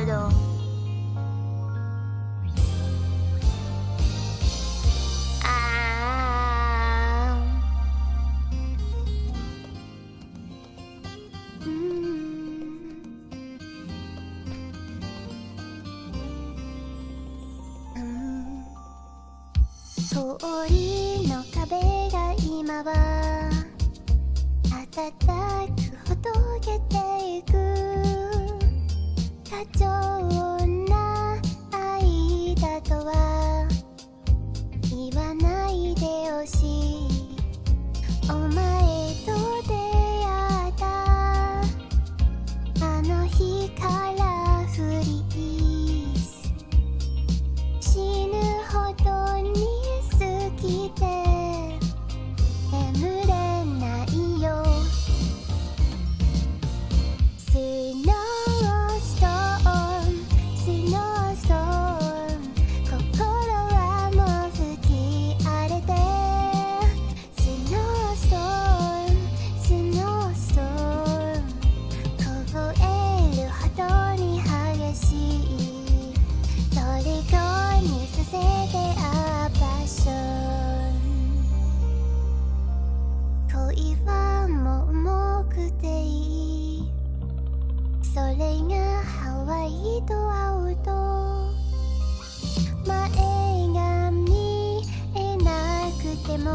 ど。通りの壁が今は暖かくほどけていく。過剰な愛だとは言わないでほしい。お前と出会ったあの日からフリーズ。死ぬほどに好きで眠れないよ。スノーストーム、スノーストーム、心はもう吹き荒れて。スノーストーム、スノーストーム、凍えるほどに激しい。虜にさせてあパッション。恋はもう重くていい。それがハワイと会うと前が見えなくても